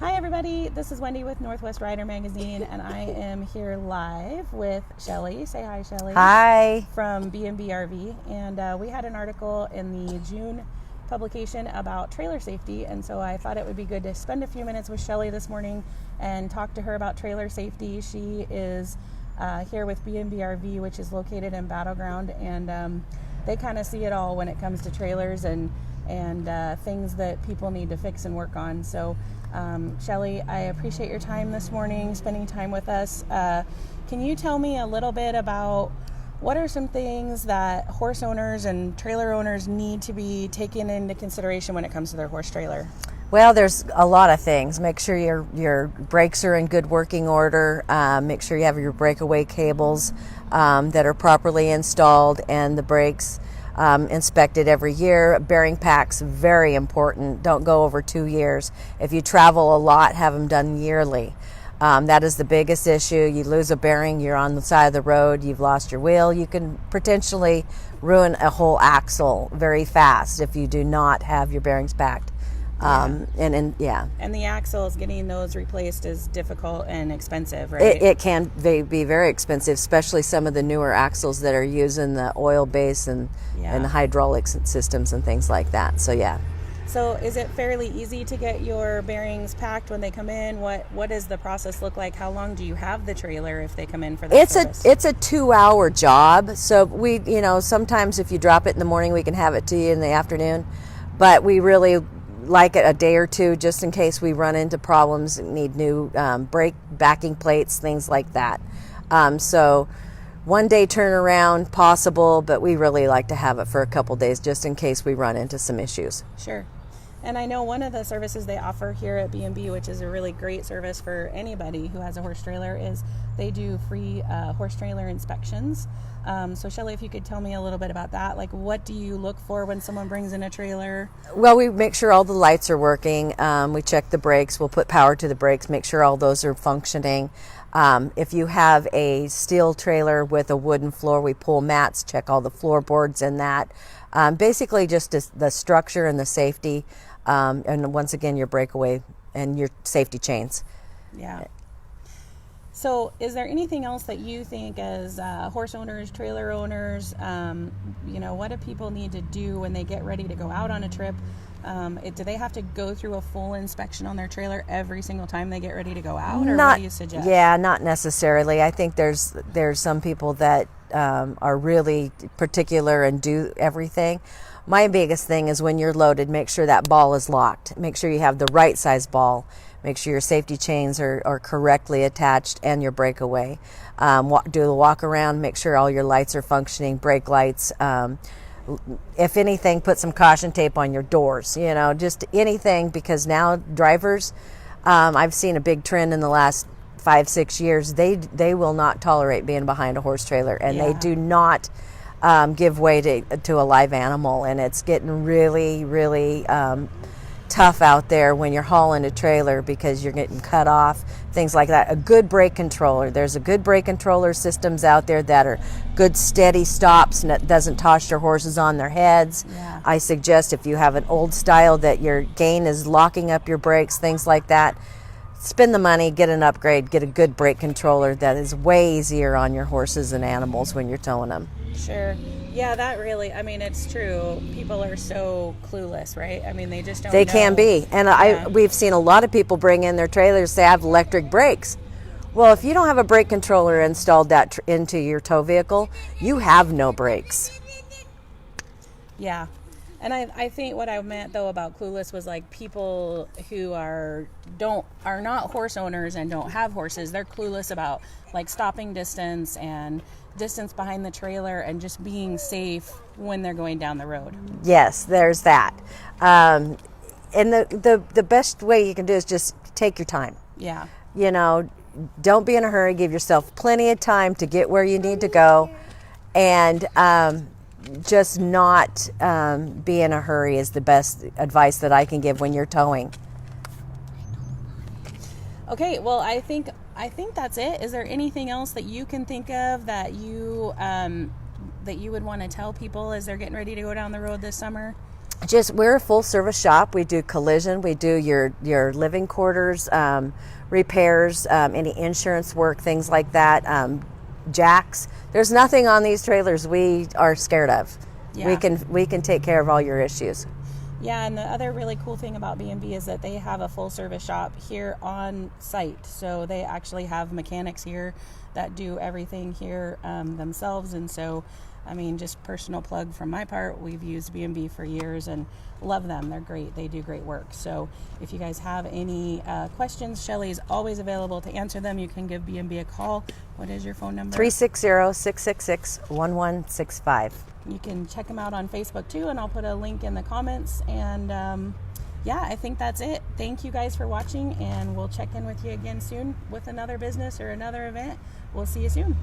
Hi everybody, this is Wendy with Northwest Rider Magazine, and I am here live with Shelly. Say hi, Shelly. Hi. From B&B RV, and we had an article in the June publication about trailer safety, and so I thought it would be good to spend a few minutes with Shelly this morning and talk to her about trailer safety. She is here with B&B RV, which is located in Battleground, and they kind of see it all when it comes to trailers and things that people need to fix and work on. So Shelly, I appreciate your time this morning, spending time with us. Can you tell me a little bit about what are some things that horse owners and trailer owners need to be taken into consideration when it comes to their horse trailer? Well, there's a lot of things. Make sure your brakes are in good working order. Make sure you have your breakaway cables that are properly installed, and the brakes inspected every year. Bearing packs, very important. Don't go over 2 years. If you travel a lot, have them done yearly. That is the biggest issue. You lose a bearing, you're on the side of the road, you've lost your wheel. You can potentially ruin a whole axle very fast if you do not have your bearings packed. And the axles, getting those replaced is difficult and expensive, right? It can be very expensive, especially some of the newer axles that are using the oil base and the hydraulic systems and things like that. So yeah. So is it fairly easy to get your bearings packed when they come in? What does the process look like? How long do you have the trailer if they come in for that service? It's a 2-hour job. So we, sometimes if you drop it in the morning, we can have it to you in the afternoon. But we really like it a day or two just in case we run into problems, need new brake backing plates, things like that. So 1 day turnaround possible, but we really like to have it for a couple days just in case we run into some issues. Sure. And I know one of the services they offer here at B&B, which is a really great service for anybody who has a horse trailer, is they do free horse trailer inspections. So Shelly, if you could tell me a little bit about that, like what do you look for when someone brings in a trailer? Well, we make sure all the lights are working. We check the brakes. We'll put power to the brakes, make sure all those are functioning. If you have a steel trailer with a wooden floor, we pull mats, check all the floorboards in that. Basically just the structure and the safety. And once again, your breakaway and your safety chains. Yeah. So is there anything else that you think as horse owners, trailer owners, what do people need to do when they get ready to go out on a trip? Do they have to go through a full inspection on their trailer every single time they get ready to go out, or what do you suggest? Yeah, not necessarily. I think there's some people that are really particular and do everything. My biggest thing is when you're loaded, make sure that ball is locked. Make sure you have the right size ball. Make sure your safety chains are correctly attached and your breakaway. Do the walk around, make sure all your lights are functioning, brake lights. If anything, put some caution tape on your doors, just anything, because now drivers, I've seen a big trend in the last 5-6 years. They will not tolerate being behind a horse trailer, and they do not give way to a live animal, and it's getting really, really tough out there when you're hauling a trailer because you're getting cut off, things like that. A good brake controller. There's a good brake controller systems out there that are good steady stops and it doesn't toss your horses on their heads. Yeah. I suggest if you have an old style that your gain is locking up your brakes, things like that, spend the money, get an upgrade, get a good brake controller that is way easier on your horses and animals when you're towing them. Sure. Yeah, that really, it's true. People are so clueless, right? They just don't They know. can be. And we've seen a lot of people bring in their trailers, say, I have electric brakes. Well, if you don't have a brake controller installed into your tow vehicle, you have no brakes. Yeah. And I think what I meant though about clueless was like people who are not horse owners and don't have horses. They're clueless about like stopping distance and distance behind the trailer and just being safe when they're going down the road. Yes, there's that. And the best way you can do is just take your time. Yeah. Don't be in a hurry. Give yourself plenty of time to get where you need to go, and just not be in a hurry is the best advice that I can give when you're towing. Okay, well, I think that's it. Is there anything else that you can think of that you would want to tell people as they're getting ready to go down the road this summer? We're a full service shop. We do collision, we do your living quarters, repairs, any insurance work, things like that, jacks. There's nothing on these trailers we are scared of. Yeah. We can take care of all your issues. Yeah, and the other really cool thing about B&B is that they have a full service shop here on site. So they actually have mechanics here that do everything here themselves. And so, I mean, just personal plug from my part, we've used B&B for years and love them. They're great. They do great work. So if you guys have any questions, Shelly is always available to answer them. You can give B&B a call. What is your phone number? 360-666-1165. You can check them out on Facebook too, and I'll put a link in the comments. And yeah, I think that's it. Thank you guys for watching, and we'll check in with you again soon with another business or another event. We'll see you soon.